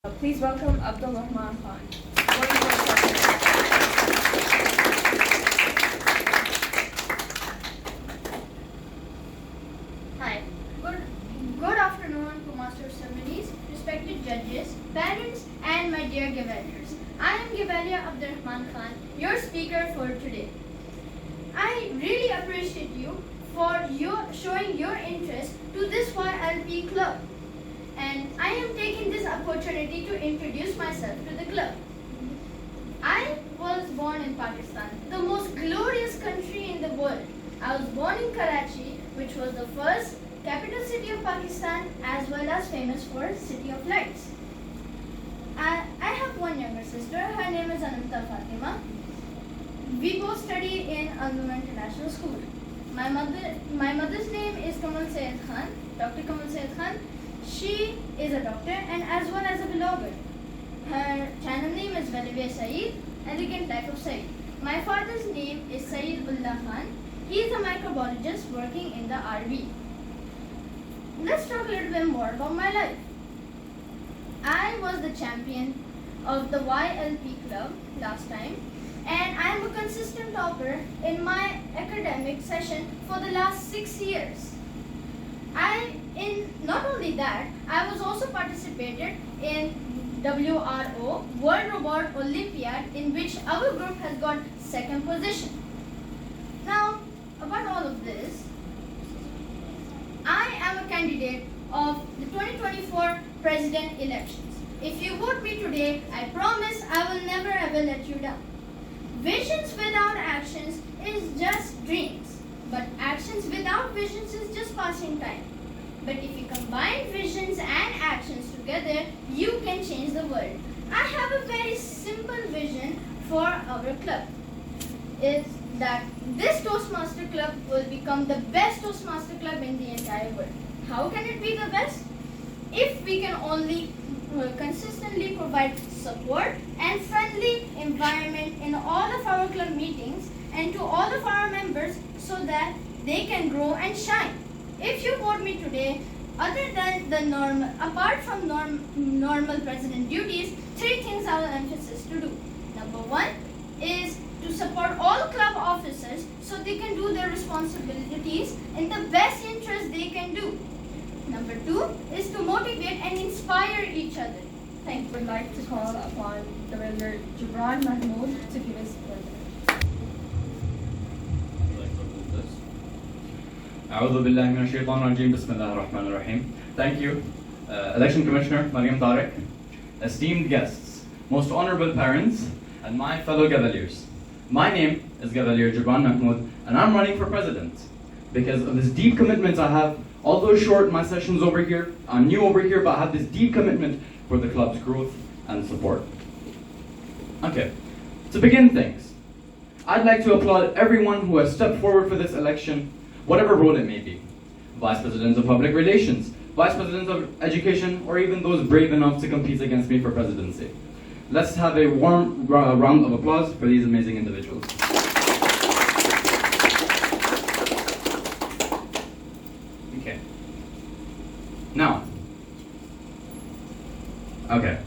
Please welcome Abdullah Rahman Khan. Hi. Good afternoon to Master of Ceremonies, respected judges, parents, and my dear Gavaliers. I am Gavalia Abdurrahman Khan, your speaker for today. I really appreciate you for showing your interest to this YLP club. And I am taking this opportunity to introduce myself to the club. I was born in Pakistan, the most glorious country in the world. I was born in Karachi, which was the first capital city of Pakistan, as well as famous for City of Lights. I have one younger sister. Her name is Ananta Fatima. We both study in Al-Noor International School. My mother's name is Kamal Sayed Khan, Dr. Kamal Sayed Khan. She is a doctor and as well as a blogger. Her channel name is Valivia Saeed, Elegant Life of Saeed. My father's name is Saeed Ullah Khan. He is a microbiologist working in the RV. Let's talk a little bit more about my life. I was the champion of the YLP club last time, and I am a consistent topper in my academic session for the last 6 years. Not only that, I was also participated in WRO, World Robot Olympiad, in which our group has got second position. Now, about all of this, I am a candidate of the 2024 president elections. If you vote me today, I promise I will never ever let you down. Visions without actions is just dreams, but actions without visions is just passing time. But if you combine visions and actions together, you can change the world. I have a very simple vision for our club. Is that this Toastmaster club will become the best Toastmaster club in the entire world. How can it be the best? If we can only consistently provide support and friendly environment in all of our club meetings and to all of our members so that they can grow and shine. If you vote me today, other than the apart from normal president duties, 3 things I will emphasize to do. Number 1 is to support all club officers so they can do their responsibilities in the best interest they can do. Number 2 is to motivate and inspire each other. Thank you. Would like to call upon the Governor Gibran Mahmood to give his pledge. أعوذ بالله من الشيطان الرجيم بسم الله الرحمن الرحيم. Thank you, Election Commissioner Mariam Tariq, esteemed guests, most honorable parents, and my fellow Gavaliers. My name is Gavalier Gibran Mahmood, and I'm running for president because of this deep commitment I have. Although short, my session's over here, I'm new over here, but I have this deep commitment for the club's growth and support. Okay, to begin things, I'd like to applaud everyone who has stepped forward for this election, whatever role it may be. Vice Presidents of Public Relations, Vice Presidents of Education, or even those brave enough to compete against me for presidency. Let's have a warm round of applause for these amazing individuals. Okay. Now. Okay.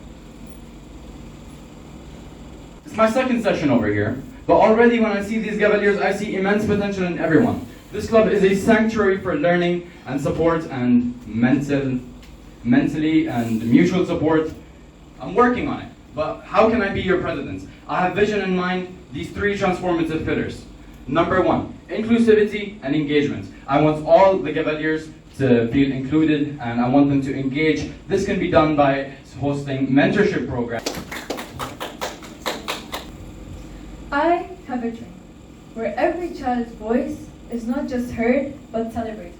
It's my second session over here, but already when I see these Gavaliers, I see immense potential in everyone. This club is a sanctuary for learning and support and mentally and mutual support. I'm working on it, but how can I be your president? I have vision in mind, these 3 transformative pillars. Number 1, inclusivity and engagement. I want all the Gavaliers to feel included and I want them to engage. This can be done by hosting mentorship programs. I have a dream where every child's voice is not just heard but celebrated.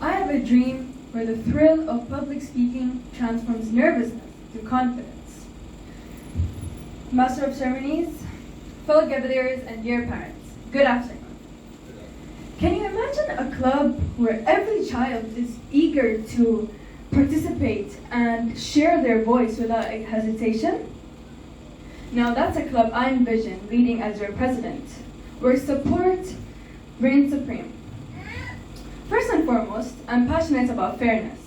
I have a dream where the thrill of public speaking transforms nervousness to confidence. Master of Ceremonies, fellow Gavaliers, and dear parents, good afternoon. Can you imagine a club where every child is eager to participate and share their voice without hesitation? Now that's a club I envision leading as your president, where support reigns supreme. First and foremost, I'm passionate about fairness.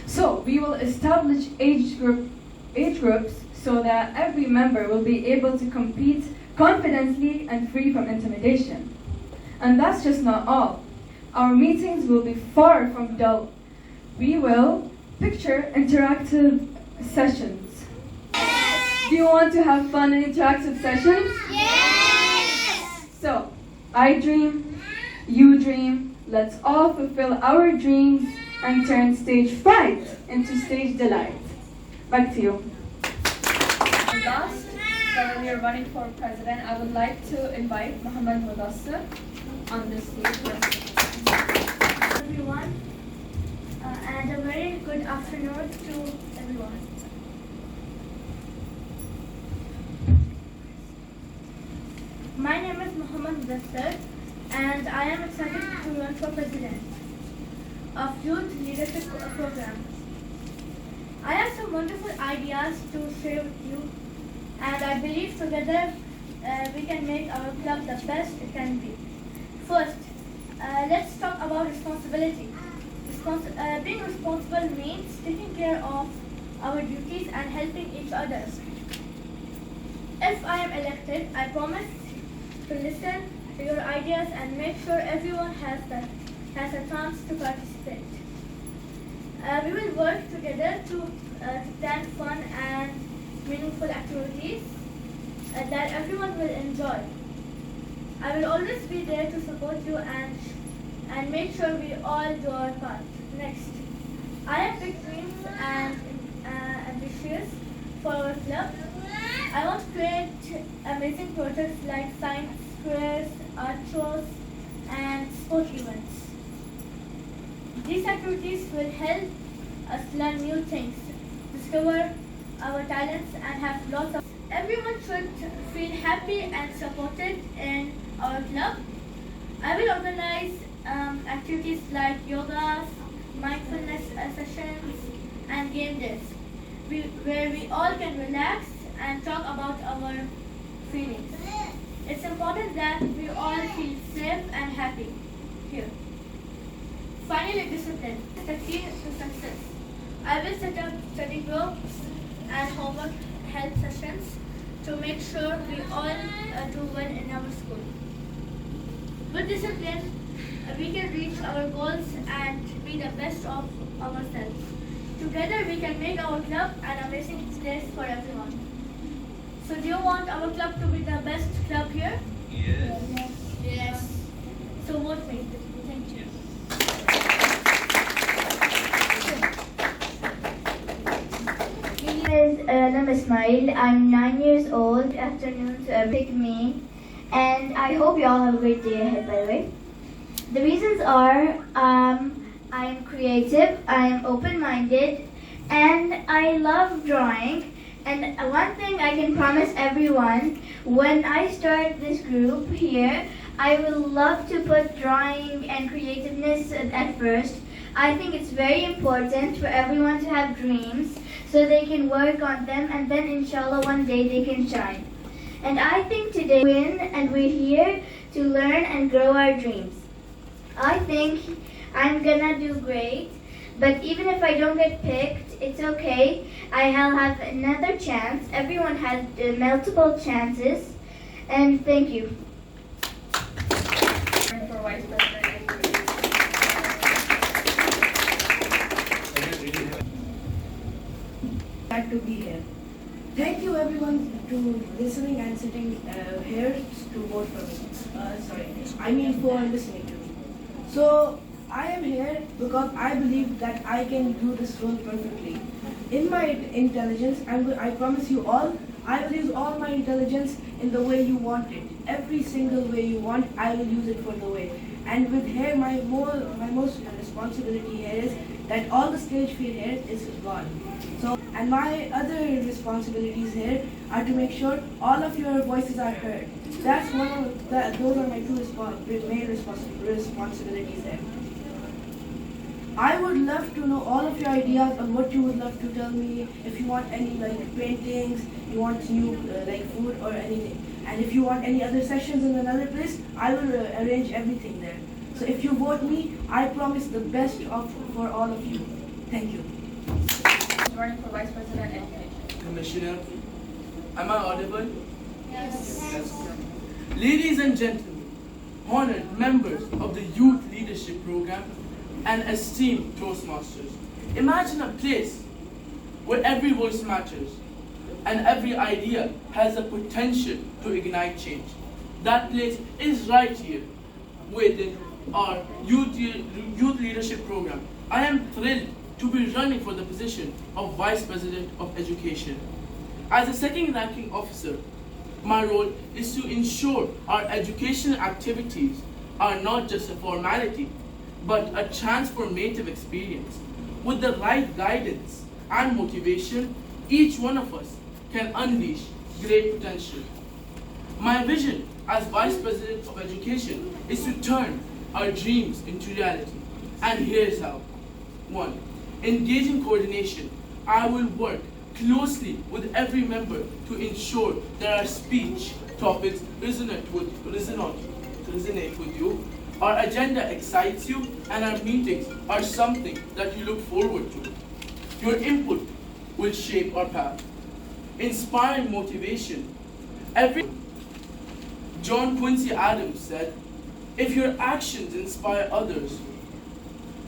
So we will establish age groups so that every member will be able to compete confidently and free from intimidation. And that's just not all. Our meetings will be far from dull. We will picture interactive sessions. Do you want to have fun in interactive sessions? Yes! So, I dream, you dream, let's all fulfill our dreams and turn stage fright into stage delight. Back to you. Last, while we are running for president, I would like to invite Muhammad Mudassir on this stage. Everyone, and a very good afternoon to everyone. My name is Muhammad Mudassir, and I am excited to run for president of Youth Leadership Program. I have some wonderful ideas to share with you, and I believe together we can make our club the best it can be. First, let's talk about responsibility. Being responsible means taking care of our duties and helping each other. If I am elected, I promise to listen to your ideas and make sure everyone has a chance to participate. We will work together to plan fun and meaningful activities that everyone will enjoy. I will always be there to support you and make sure we all do our part. Next, I have big dreams and ambitious for our club. I want to create amazing projects like science fairs, art shows, and sport events. These activities will help us learn new things, discover our talents, and have lots of. Everyone should feel happy and supported in our club. I will organize activities like yoga, mindfulness sessions, and game days, where we all can relax and talk about our feelings. It's important that we all feel safe and happy here. Finally, discipline is the key to success. I will set up study groups and homework help sessions to make sure we all do well in our school. With discipline, we can reach our goals and be the best of ourselves. Together, we can make our club an amazing place for everyone. So, do you want our club to be the best club here? Yes. Yes. So, vote me. Thank you. My name is Nam Ismail. I'm 9 years old. Good afternoon to everyone. Me, and I hope you all have a great day ahead. By the way, the reasons are I am creative, I am open-minded, and I love drawing. And one thing I can promise everyone, when I start this group here, I will love to put drawing and creativeness at first. I think it's very important for everyone to have dreams so they can work on them, and then inshallah one day they can shine. And I think today we win, and we're here to learn and grow our dreams. I think I'm gonna do great, but even if I don't get picked, it's okay. I'll have another chance. Everyone has multiple chances, and thank you. For Vice President. Glad to be here. Thank you everyone to listening and sitting here to vote for me. For listening to me. So I am here because I believe that I can do this role perfectly. In my intelligence, I promise you all, I will use all my intelligence in the way you want it. Every single way you want, I will use it for the way. And with here, my most responsibility here is that all the stage fear here is gone. So, and my other responsibilities here are to make sure all of your voices are heard. That's those are my two main responsibilities there. I would love to know all of your ideas on what you would love to tell me. If you want any paintings, you want new food or anything. And if you want any other sessions in another place, I will arrange everything there. So if you vote me, I promise the best for all of you. Thank you. is running for Vice President Education. Commissioner, am I audible? Yes. Ladies and gentlemen, honored members of the Youth Leadership Program and esteemed Toastmasters, imagine a place where every voice matters and every idea has the potential to ignite change. That place is right here within our Youth Leadership Program. I am thrilled to be running for the position of Vice President of Education. As a second ranking officer, my role is to ensure our educational activities are not just a formality, but a transformative experience. With the right guidance and motivation, each one of us can unleash great potential. My vision as Vice President of Education is to turn our dreams into reality. And here's how. 1. Engage in coordination. I will work closely with every member to ensure that our speech topics resonate with you, our agenda excites you, and our meetings are something that you look forward to. Your input will shape our path. Inspiring motivation. John Quincy Adams said, if your actions inspire others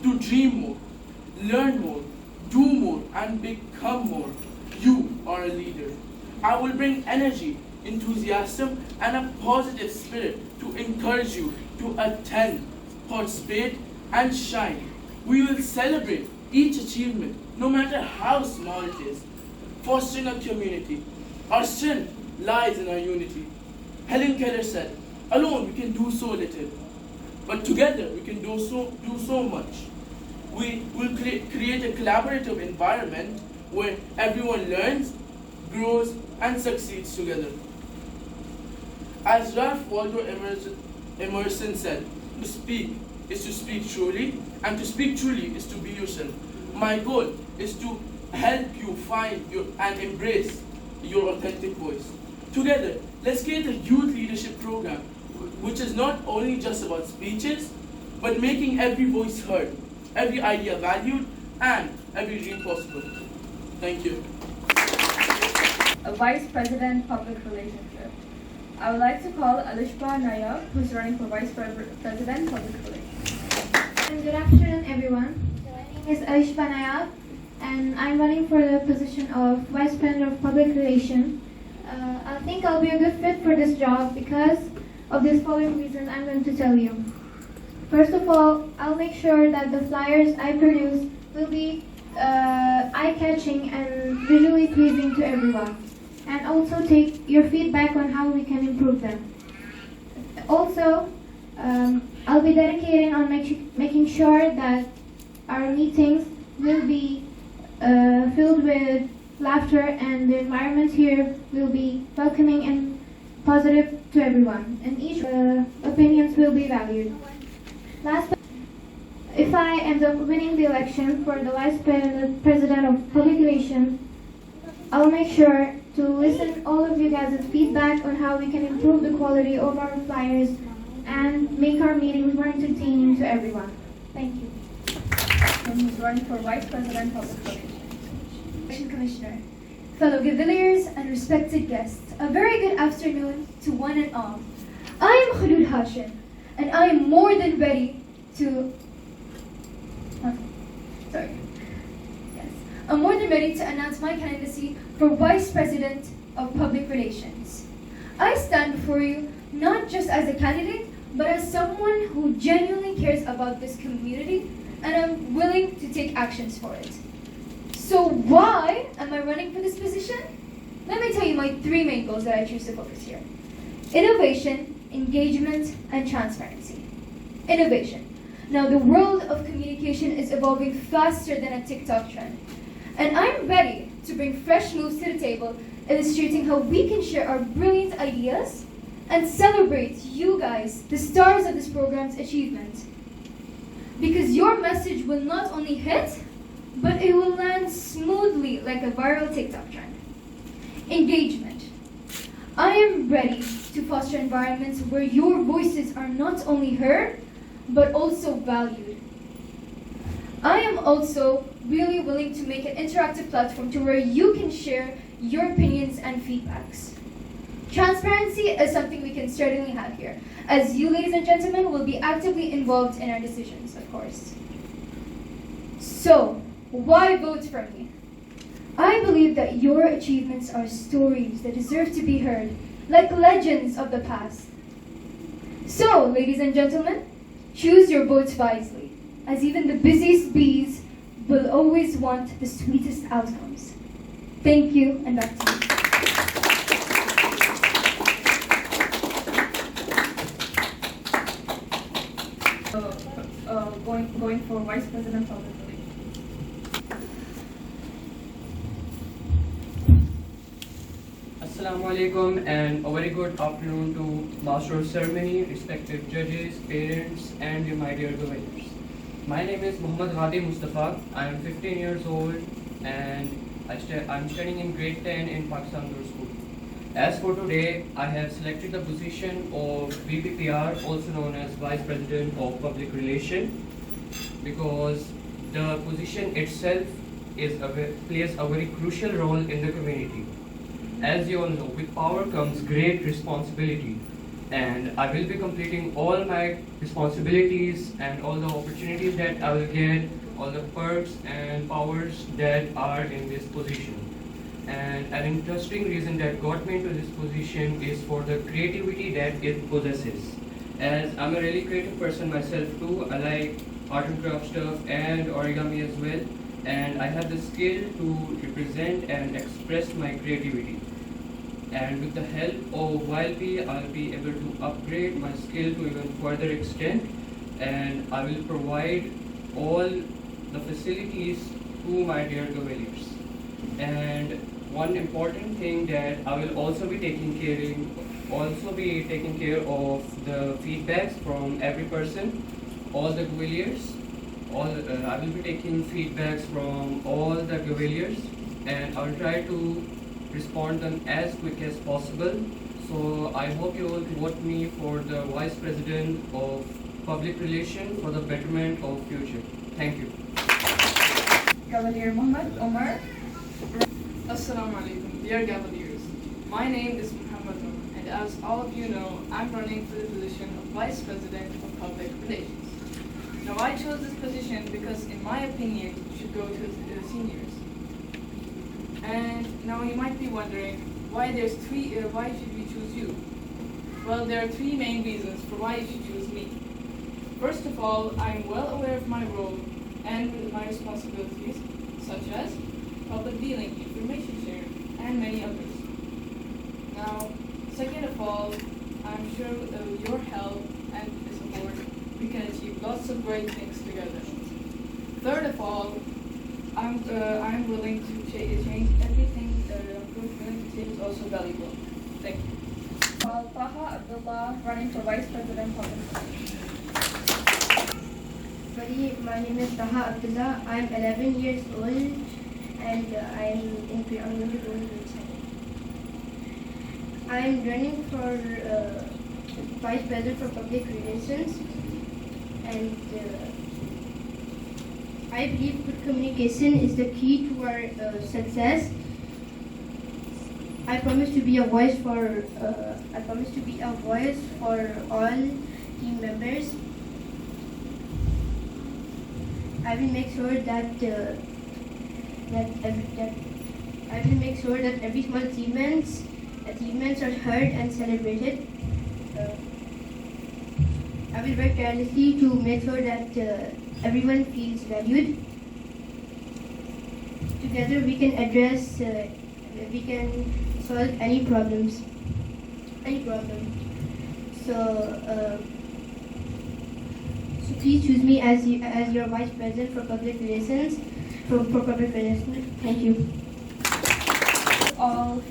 to dream more, learn more, do more, and become more, you are a leader. I will bring energy, enthusiasm, and a positive spirit to encourage you to attend, participate, and shine. We will celebrate each achievement, no matter how small it is, fostering a community. Our strength lies in our unity. Helen Keller said, alone we can do so little, but together we can do so much. We will create a collaborative environment where everyone learns, grows, and succeeds together. As Ralph Waldo Emerson said, to speak is to speak truly, and to speak truly is to be yourself. My goal is to help you find and embrace your authentic voice. Together, let's create a youth leadership program which is not only just about speeches, but making every voice heard, every idea valued, and every dream possible. Thank you. Vice President Public Relations. I would like to call Alishba Nayab, who's running for Vice President Public Relations. Good afternoon, everyone. My name is Aishba Nayab, and I'm running for the position of Vice President of Public Relations. I think I'll be a good fit for this job because of these following reasons I'm going to tell you. First of all, I'll make sure that the flyers I produce will be eye-catching and visually pleasing to everyone, and also take your feedback on how we can improve them. Also, I'll be dedicating on making sure that our meetings will be filled with laughter, and the environment here will be welcoming and positive to everyone, and each opinions will be valued. Last, if I end up winning the election for the Vice President of Public Relations, I'll make sure to listen all of you guys' feedback on how we can improve the quality of our flyers and make our meetings more entertaining to everyone. Thank you. And who's running for Vice President Public Relations. Commissioner, fellow Gaviliers and respected guests, a very good afternoon to one and all. I am Khulud Hashim, and I am more than ready to I'm more than ready to announce my candidacy for Vice President of Public Relations. I stand before you not just as a candidate, but as someone who genuinely cares about this community, and I'm willing to take actions for it. So why am I running for this position? Let me tell you my three main goals that I choose to focus here. Innovation, engagement, and transparency. Innovation. Now the world of communication is evolving faster than a TikTok trend. And I'm ready to bring fresh moves to the table, illustrating how we can share our brilliant ideas and celebrate you guys, the stars of this program's achievement. Because your message will not only hit, but it will land smoothly like a viral TikTok trend. Engagement. I am ready to foster environments where your voices are not only heard, but also valued. I am also really willing to make an interactive platform to where you can share your opinions and feedbacks. Transparency is something we can certainly have here, as you, ladies and gentlemen, will be actively involved in our decisions, of course. So, why vote for me? I believe that your achievements are stories that deserve to be heard, like legends of the past. So, ladies and gentlemen, choose your votes wisely, as even the busiest bees will always want the sweetest outcomes. Thank you, and back to you. Going for Vice President Public Relations. Assalamu alaikum and a very good afternoon to Master of Ceremony, respected judges, parents and my dear governors. My name is Muhammad Hadi Mustafa. I am 15 years old and I'm studying in grade 10 in Pakistan School. As for today, I have selected the position of VPPR, also known as Vice President of Public Relations, because the position itself plays a very crucial role in the community. As you all know, with power comes great responsibility, and I will be completing all my responsibilities and all the opportunities that I will get, all the perks and powers that are in this position. And an interesting reason that got me into this position is for the creativity that it possesses. As I'm a really creative person myself too, I like art and craft stuff and origami as well, and I have the skill to represent and express my creativity. And with the help of YLP, I'll be able to upgrade my skill to even further extent, and I will provide all the facilities to my dear cavaliers. And one important thing that I will also be taking care of the feedbacks from every person, all the cavaliers. I will be taking feedbacks from all the cavaliers, and I'll try to respond them as quick as possible. So I hope you will vote me for the Vice President of Public Relations for the betterment of future. Thank you. Cavalier Muhammad Omar. Assalamu alaikum, dear Cavaliers. My name is Muhammad Omar, and as all of you know, I'm running for the position of Vice President of Public Relations. Now, I chose this position because, in my opinion, it should go to the seniors. And now you might be wondering why should we choose you? Well, there are three main reasons for why you should choose me. First of all, I'm well aware of my role and my responsibilities, such as public dealing, information sharing, and many others. Now, second of all, I'm sure with your help and support, we can achieve lots of great things together. Third of all, I'm willing to change everything that I'm willing to change is also valuable. Thank you. Taha Abdullah, running for Vice President Public Relations. My name is Taha Abdullah. I'm 11 years old and I'm going to go in grade 7. I'm running for Vice President for Public Relations, and I believe good communication is the key to our success. I promise to be a voice for all team members. I will make sure that every small achievements are heard and celebrated. I will work tirelessly to make sure that everyone feels valued. Together we can solve any problem. So please choose me as your Vice President for Public Relations. Thank you. All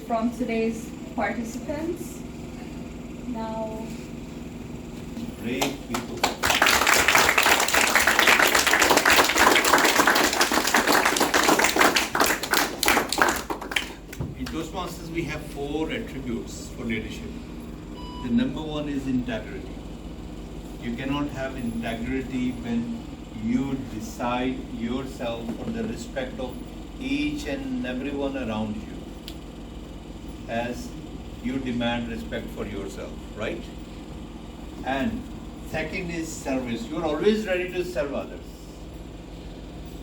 from today's participants. Now, brave people. In Toastmasters, we have 4 attributes for leadership. The number one is integrity. You cannot have integrity when you decide yourself on the respect of each and everyone around you, as you demand respect for yourself, right? And second is service. You are always ready to serve others.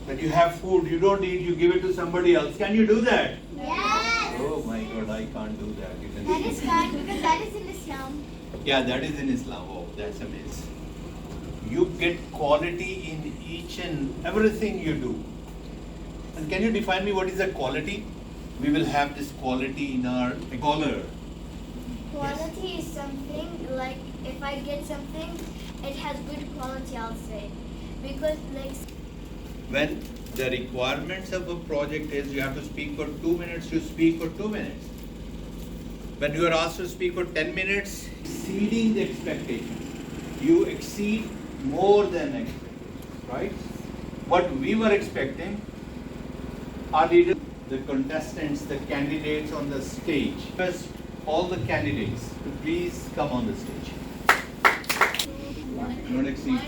When you have food, you don't eat, you give it to somebody else. Can you do that? Yes. Oh my God, I can't do that. You can That see. is fine because that is in Islam. Yeah, that is in Islam. Oh, that's amazing. You get quality in each and everything you do. And can you define me what is that quality? We will have this quality in our collar. Quality is something like if I get something, it has good quality, I'll say. Because like When the requirements of a project is you have to speak for 2 minutes, you speak for 2 minutes. When you are asked to speak for 10 minutes, exceeding the expectations. You exceed more than expectations, right? What we were expecting, our leaders, the contestants, the candidates on the stage, first, all the candidates to please come on the stage. Not exceed.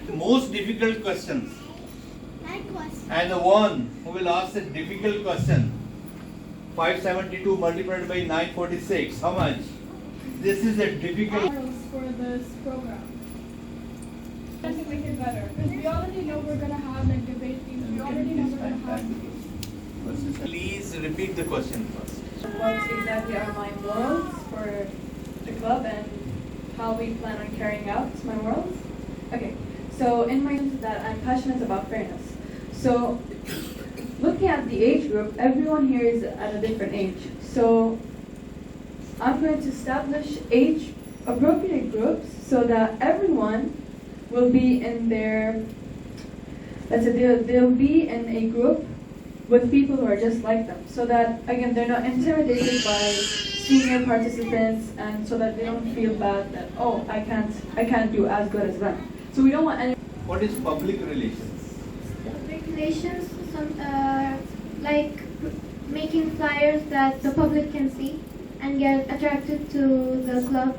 The most difficult questions, my question. and the one who will ask the difficult question, 572 multiplied by 946, how much? This is a difficult. For this program. Just to make it better, because we already know we're gonna have like debate teams. We already know we're gonna have. Please repeat the question first. What exactly are my morals for the club and how we plan on carrying out my morals? Okay, so in my that I'm passionate about fairness. So looking at the age group, everyone here is at a different age. So I'm going to establish age appropriate groups so that everyone will be in their, let's say they'll be in a group with people who are just like them, so that again they're not intimidated by senior participants, and so that they don't feel bad that I can't do as good as them. So we don't want any. What is public relations? Public relations, like making flyers that the public can see and get attracted to the club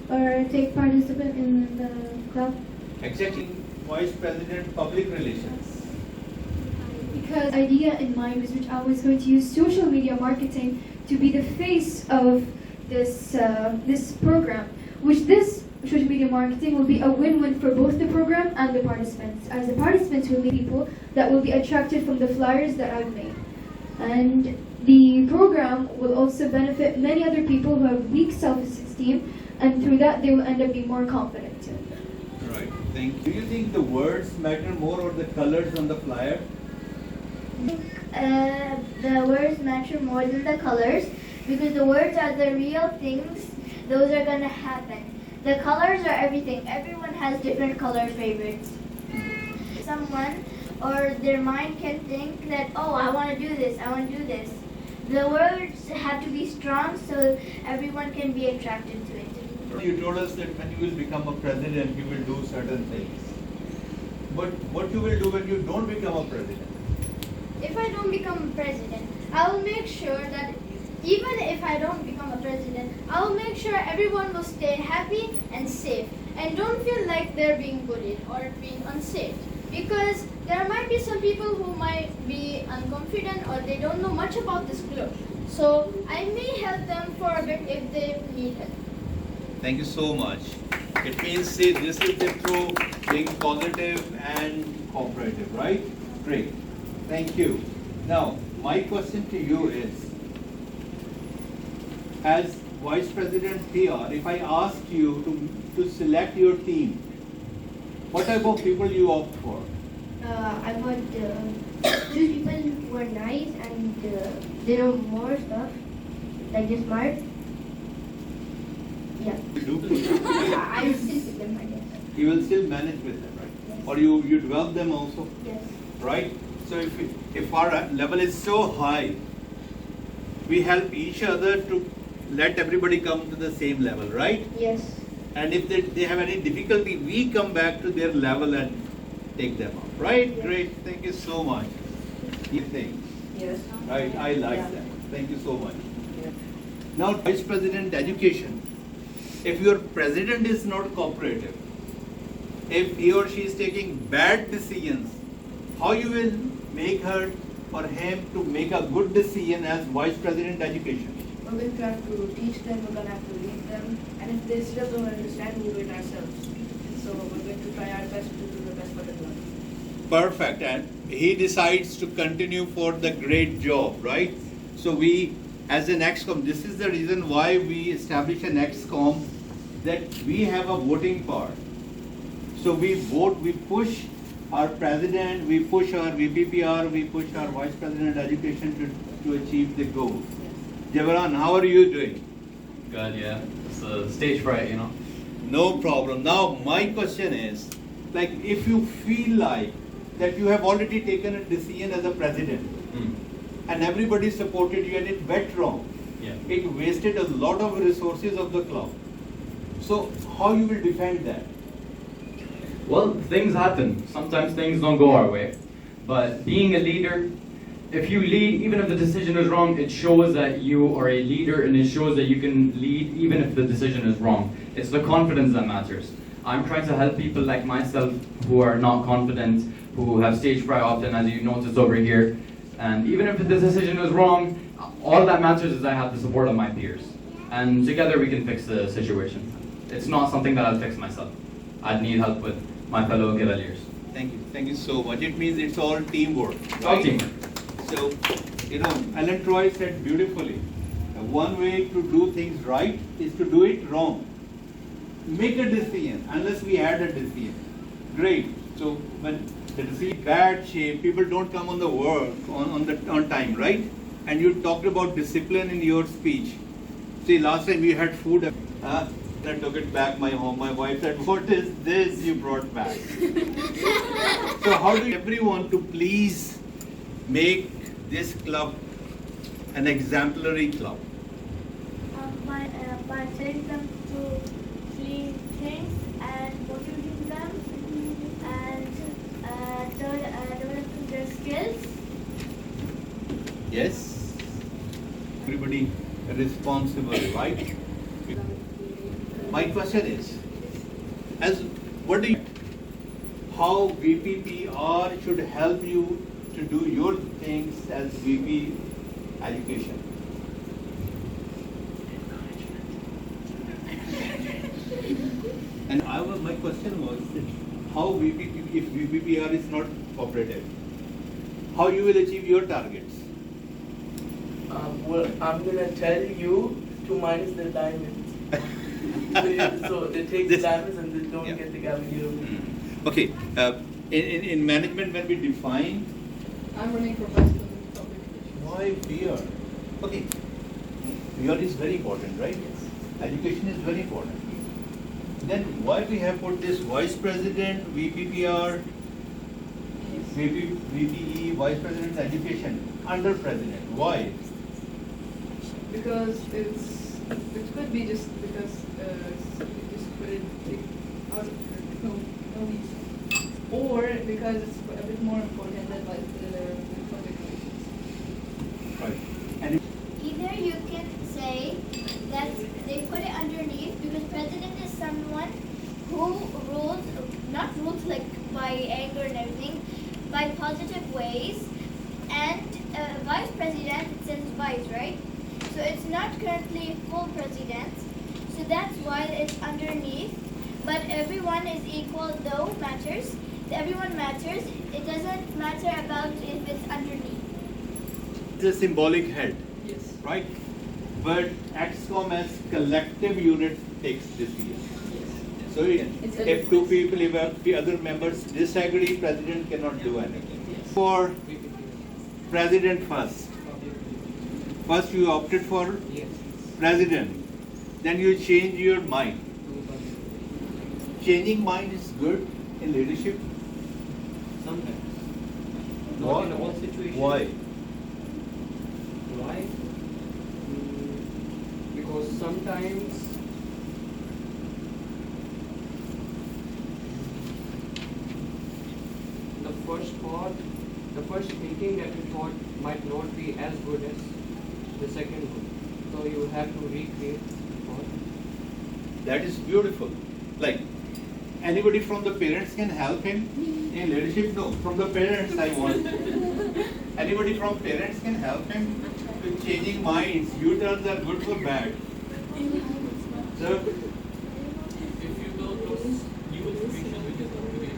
or take participant in the club. Exactly. Vice President, Public Relations. Because the idea in mind was which I was going to use social media marketing to be the face of this program, which this social media marketing will be a win-win for both the program and the participants, as the participants will be people that will be attracted from the flyers that I've made. And the program will also benefit many other people who have weak self-esteem, and through that they will end up being more confident. Right. Thank you. Do you think the words matter more or the colors on the flyer? I think the words matter more than the colors, because the words are the real things. Those are gonna happen. The colors are everything. Everyone has different color favorites. Someone or their mind can think that, I want to do this, I want to do this. The words have to be strong so everyone can be attracted to it. You told us that when you will become a president, you will do certain things. But what you will do when you don't become a president? If I don't become a president, I will make sure that even if I don't become a president, I will make sure everyone will stay happy and safe and don't feel like they're being bullied or being unsafe. Because there might be some people who might be unconfident or they don't know much about this club. So I may help them for a bit if they need help. Thank you so much. It means, see, this is the through being positive and cooperative, right? Great. Thank you. Now, my question to you is, as Vice President PR, if I ask you to select your team, what type of people you opt for? I would choose people who are nice and they know more stuff, like they're smart. Yeah. You do? I will still with them, I guess. You will still manage with them, right? Yes. Or you develop them also, Yes. right? So if our level is so high, we help each other to let everybody come to the same level, right? Yes. And if they have any difficulty, we come back to their level and take them up, right? Yes. Great, thank you so much. You think, Yes. right? I like Yeah. that. Thank you so much. Yeah. Now, Vice President Education. If your president is not cooperative, if he or she is taking bad decisions, how you will make her or him to make a good decision as Vice President Education? We're going to have to teach them, we're going to have to lead them, and if they still don't understand, we'll do it ourselves. So we're going to try our best to do the best for them. Perfect. And he decides to continue for the great job, right? So we, as an EXCOM, this is the reason why we establish an EXCOM, that we have a voting power. So we vote, we push our president, we push our VPPR, we push our Vice President Education to achieve the goal. Javaran, how are you doing? Good, yeah. It's a stage fright, you know. No problem. Now my question is, like, if you feel like that you have already taken a decision as a president, and everybody supported you and it went wrong, Yeah. it wasted a lot of resources of the club. So how you will defend that? Well, things happen. Sometimes things don't go our way. But being a leader, if you lead, even if the decision is wrong, it shows that you are a leader and it shows that you can lead even if the decision is wrong. It's the confidence that matters. I'm trying to help people like myself who are not confident, who have stage fright often, as you noticed over here. And even if the decision is wrong, all that matters is I have the support of my peers. And together we can fix the situation. It's not something that I'll fix myself. I'd need help with my fellow Gavaliers. Thank you. Thank you so much. It means it's all teamwork. All Right? teamwork. So, Alan Troy said beautifully, one way to do things right is to do it wrong. Make a decision, unless we had a decision. Great. So when the decision is bad shape, people don't come on the work on time, right? And you talked about discipline in your speech. See, last time we had food. I took it back my home. My wife said, "What is this you brought back?" So how do everyone to please make this club an exemplary club? By telling them to clean things and motivating them and developing their skills. Yes. Everybody responsible, right? My question is, how VPPR should help you to do your things as VP Education? And my question was, how if VPPR is not cooperative, how you will achieve your targets? Well, I'm gonna tell you to minus the diamonds. So they take the diamonds and they don't get the Cavalier. Okay. In management, when we define, I'm running for Vice President of Education. why fear? Okay. Fear is very important, right? Yes. Education is very important. Then why we have put this Vice President, VPPR, VPE, Vice President Education under President? Why? Because it could be just because you just put it out of no reason, or because it's a bit more important than like the public relations. Right. And Either you can say that they put it underneath because president is someone who rules, not rules like by anger and everything, by positive ways, and vice president, it says vice, right? So it's not currently full president, so that's why it's underneath, but everyone is equal though matters. Everyone matters, it doesn't matter about if it's underneath. it's a symbolic head, Yes. right? But EXCOM as collective unit takes decision. So It's if two people, if the other members disagree, president cannot do anything. Yes. For president first. First you opted for Yes. president. Then you change your mind. Changing mind is good in leadership. Sometimes. Why? Not in all situations. Why? Why? Because sometimes the first thinking that you thought might not be as good as the second one. So you have to recreate the thought. That is beautiful. Like, Anybody from the parents can help him in leadership? No, from the parents I want. Anybody from parents can help him with changing minds. U-turns are good for bad. So, If you go to new information, which is up to date.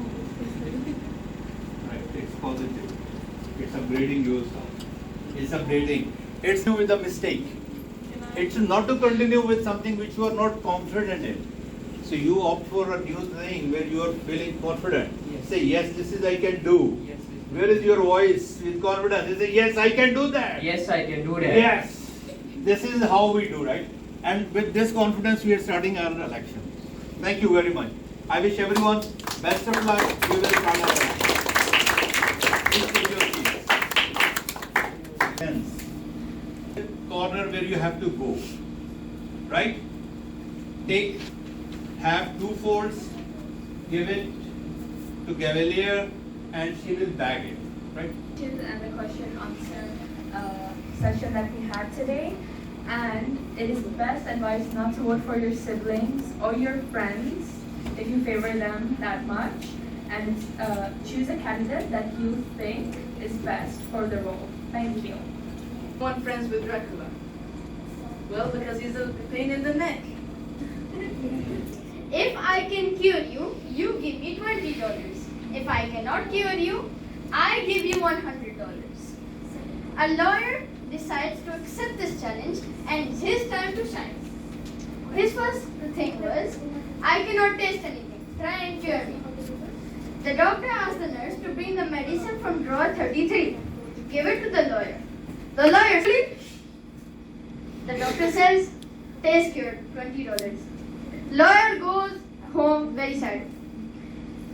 right, it's positive. It's upgrading yourself. It's updating. It's with a mistake. It's not to continue with something which you are not confident in. So you opt for a new thing where you are feeling confident. Yes. Say, yes, this is I can do. Yes. Where is your voice with confidence? You say, yes, I can do that. Yes, I can do that. Yes. This is how we do, right? And with this confidence, we are starting our election. Thank you very much. I wish everyone best of luck. We will start our election. Please take your seats. Hence, corner where you have to go, right? Have 2 folds, give it to Cavalier, and she will bag it, right? And the question answer session that we had today, and it is best advice not to vote for your siblings or your friends if you favor them that much, and choose a candidate that you think is best for the role. Thank you. Want friends with Dracula? Well, because he's a pain in the neck. If I can cure you, you give me $20. If I cannot cure you, I give you $100. A lawyer decides to accept this challenge and it's his time to shine. His first thing was, I cannot taste anything. Try and cure me. The doctor asked the nurse to bring the medicine from drawer 33. Give it to the lawyer. The lawyer sleeps. The doctor says, taste cured, $20. Lawyer goes home very sad.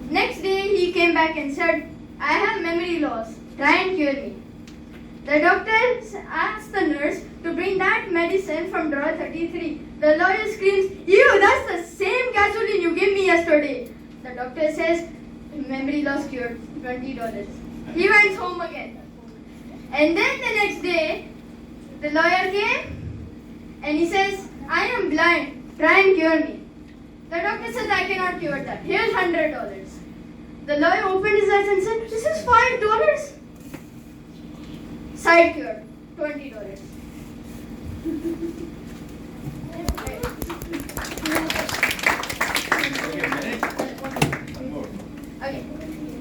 Next day he came back and said, I have memory loss. Try and cure me. The doctor asked the nurse to bring that medicine from drawer 33. The lawyer screams, ew, that's the same gasoline you gave me yesterday. The doctor says, memory loss cured, $20. He went home again. And then the next day, the lawyer came and he says, I am blind. Try and cure me. The doctor says, I cannot cure that. Here's $100. The lawyer opened his eyes and said, this is $5. Side cure, $20. Okay.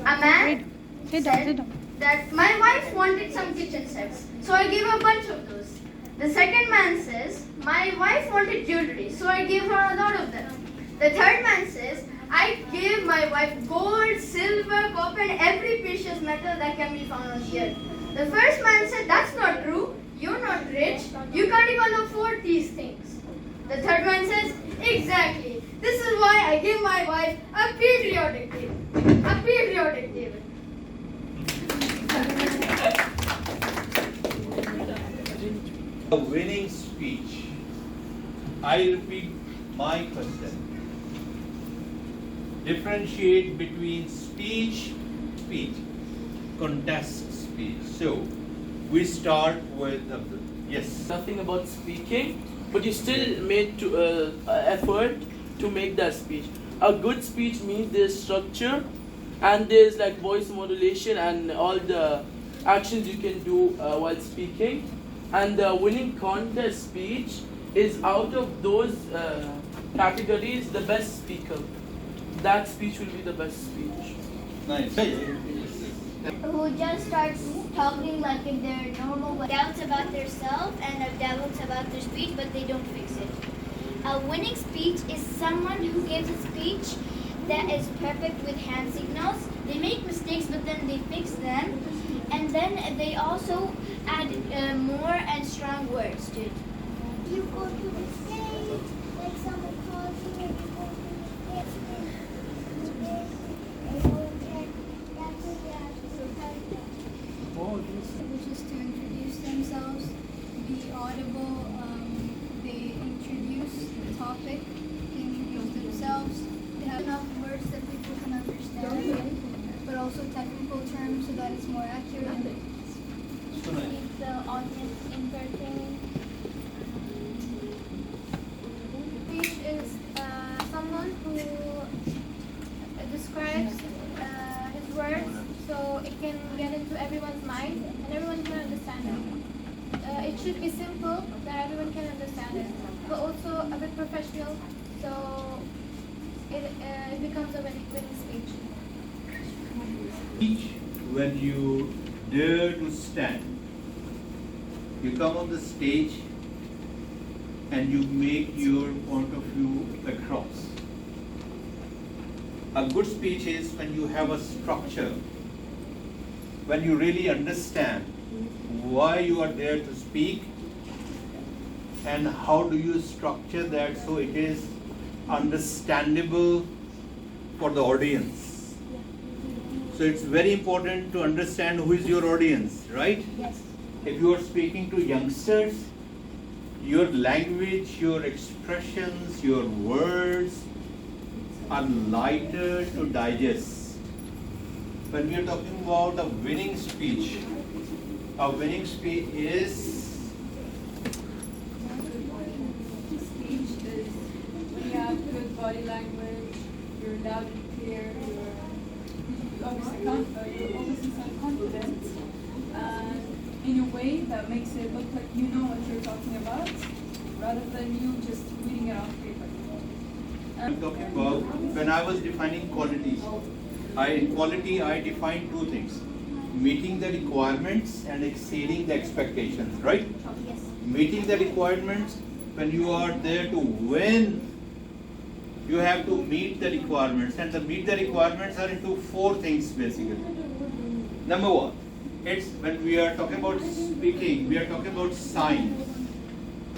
A man said that my wife wanted some kitchen sets, so I gave her a bunch of those. The second man says, my wife wanted jewelry, so I gave her a lot of them. The third man says, I gave my wife gold, silver, copper, and every precious metal that can be found on the earth. The first man said, that's not true. You're not rich. You can't even afford these things. The third man says, exactly. This is why I give my wife a patriotic table. A patriotic table. A winning speech. I repeat my question. Differentiate between speech, contest speech. So, we start with yes. Nothing about speaking, but you still made effort to make that speech. A good speech means there's structure, and there's like voice modulation and all the actions you can do while speaking. And the winning contest speech is out of those categories the best speaker. That speech will be the best speech. Nice. Who just starts talking like in their normal way. Doubts about themselves and have doubts about their speech, but they don't fix it. A winning speech is someone who gives a speech that is perfect with hand signals. They make mistakes, but then they fix them. And then they also add more and strong words to it. You go to the stage, like someone calls you, and you go to the stage. Which is to introduce themselves, be audible, they introduce the topic, they introduce themselves, they have enough words that people can understand, but also technical terms so that it's more accurate. Keep the audience entertained. Speech is someone who words so it can get into everyone's mind and everyone can understand it. It should be simple that everyone can understand it, but also a bit professional so it becomes a winning speech. Speech when you dare to stand. You come on the stage and you make your point of view across. A good speech is when you have a structure, when you really understand why you are there to speak and how do you structure that so it is understandable for the audience. So it's very important to understand who is your audience, right? Yes. If you are speaking to youngsters, your language, your expressions, your words are lighter to digest. When we are talking about a winning speech is when you have good body language, you're loud and clear, you obviously sound confident, and in a way that makes it look like you know what you're talking about, rather than you just reading it off paper. I'm talking about when I was defining qualities. In quality, I defined two things: meeting the requirements and exceeding the expectations. Right? Yes. Meeting the requirements. When you are there to win, you have to meet the requirements, and the meet the requirements are into four things basically. Number one, it's when we are talking about speaking, we are talking about signs.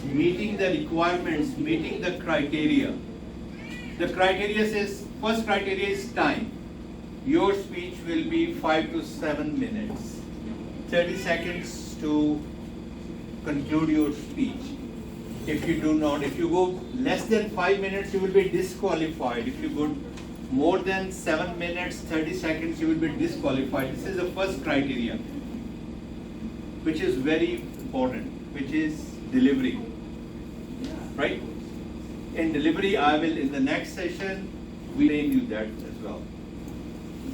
Meeting the requirements, meeting the criteria. The criteria says, first criteria is time. Your speech will be 5 to 7 minutes, 30 seconds to conclude your speech. If you go less than 5 minutes, you will be disqualified. If you go more than 7 minutes, 30 seconds, you will be disqualified. This is the first criteria, which is very important, which is delivery, right? In delivery, I will, in the next session, we explain you that as well.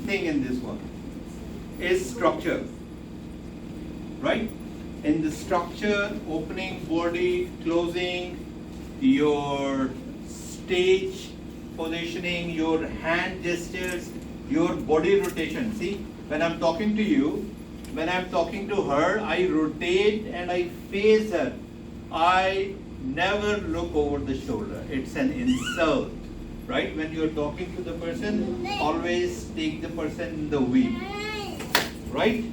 Thing in this one is structure, right? In the structure, opening, body, closing, your stage positioning, your hand gestures, your body rotation. See, when I'm talking to you, when I'm talking to her, I rotate and I face her. I never look over the shoulder. It's an insult, right? When you're talking to the person, always take the person in the wheel, right?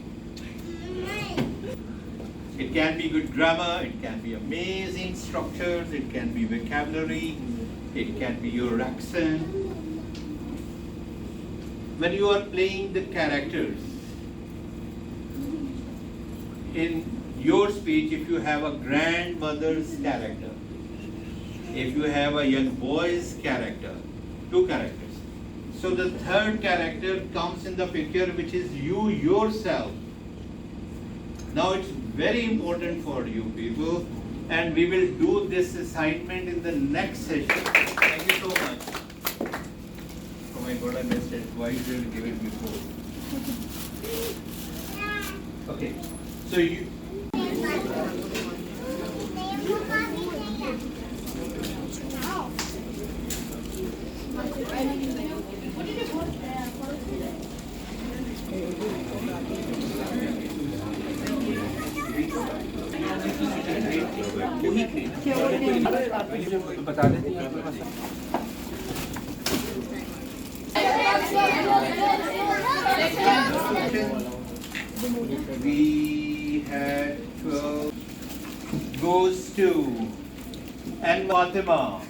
It can be good grammar, it can be amazing structures, it can be vocabulary, it can be your accent. When you are playing the characters, in your speech, if you have a grandmother's character, if you have a young boy's character, two characters. So the third character comes in the picture, which is you yourself. Now it's very important for you people, and we will do this assignment in the next session. Thank you so much. Oh my God, I missed it. Why did you give it before? Okay, so you. बता देते हैं We had 12 goes to and Fatima.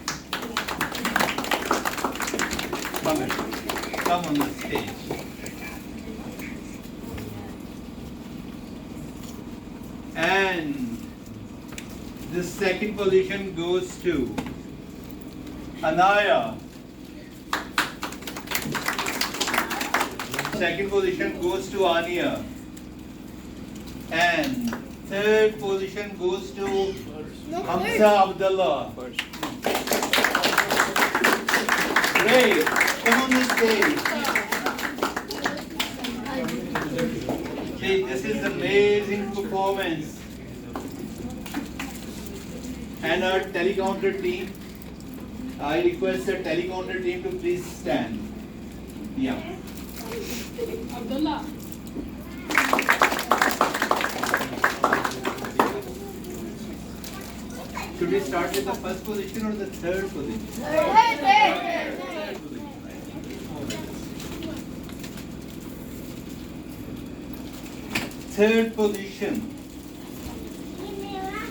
Come on the stage. And the second position goes to Anaya. Second position goes to Ania. And third position goes to Hamza Abdullah. Great. Come on the stage. this is amazing performance. And our telecounter team, I request the telecounter team to please stand. Yeah. Abdullah. Should we start with the first position or the third position? Third position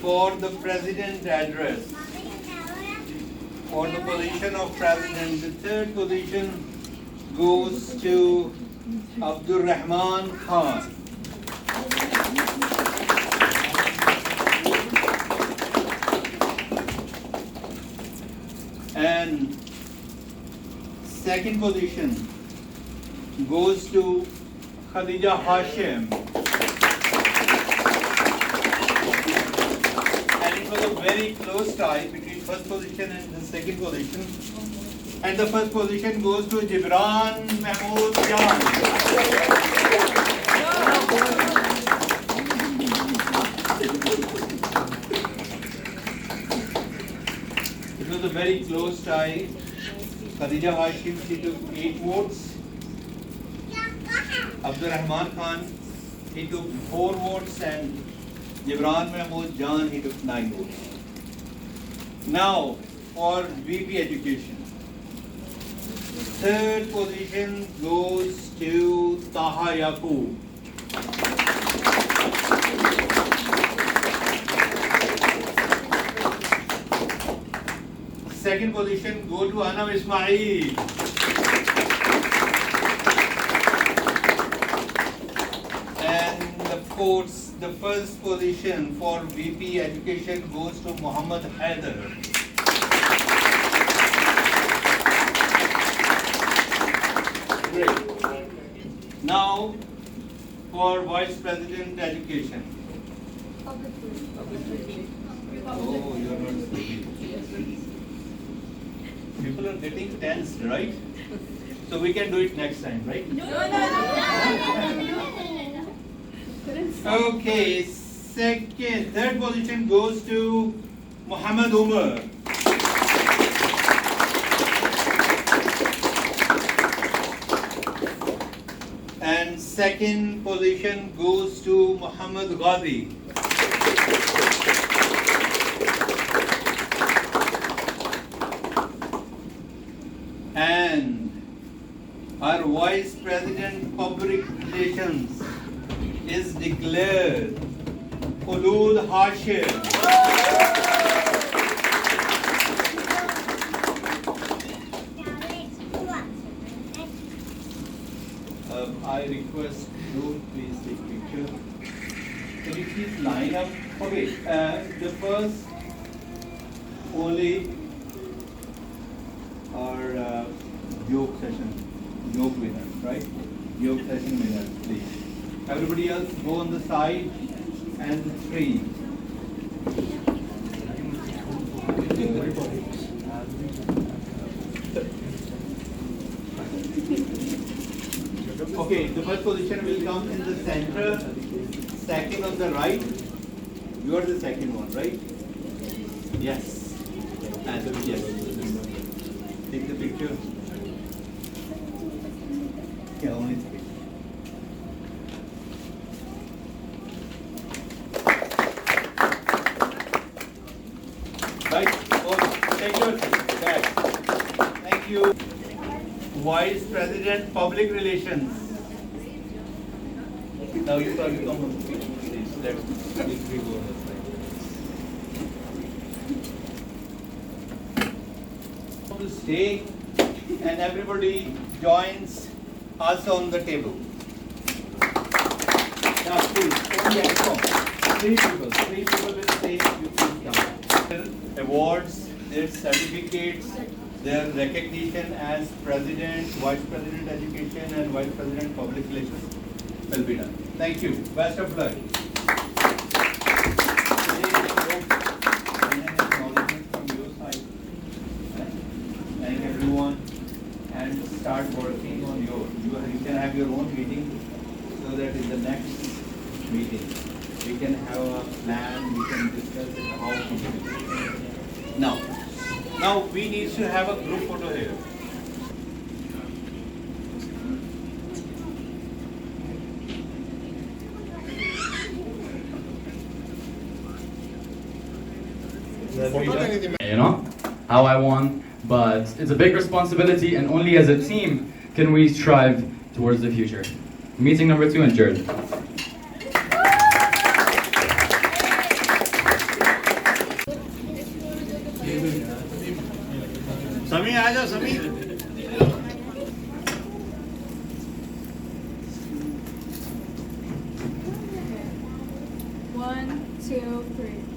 for the president address. For the position of president, the third position goes to Abdul Rahman Khan. And second position goes to Khadija Hashim. And it was a very close tie between first position and the second position. And the first position goes to Gibran Mahmood Jan. It was a very close tie. Khadija Hashim, she took 8 votes. Abdul Rahman Khan, he took 4 votes, and Gibran Mahmood Jan, he took 9 votes. Now, for VP Education. Third position goes to Taha Yaqub. Second position go to Anam Ismail. And the first position for VP Education goes to Muhammad Haider. Great. Now for Vice President Education. Oh, you are not sleeping. People are getting tense, right? So we can do it next time, right? Okay, third position goes to Muhammad Umar. And second position goes to Muhammad Ghazi. And our Vice President Public Relations is declared Khulud Hashim. I request you please take picture. Can you please line up? Okay, the first only our yoke session, yoke winner, right? Yoke session winner, please. Everybody else go on the side and the three. Okay, the first position will come in the center, second on the right. You are the second one, right? Yes. And yes. Take the picture. Yeah, only three. Right? Oh, take your back. Thank you. Vice President Public Relations. Now you come on the please. Let's we go on the side. To stay and everybody joins us on the table. Now please, three people will stay, you please come. Awards, their certificates, their recognition as President, Vice President Education and Vice President Public Relations will be done. Thank you. Best of luck. Thank everyone and start working on you can have your own meeting so that in the next meeting. We can have a plan, we can discuss it, how communication. Now we need to have a group photo here. You know how I won, but it's a big responsibility, and only as a team can we strive towards the future. Meeting number 2 adjourned. Sami, aaja, Sami. 1, 2, 3.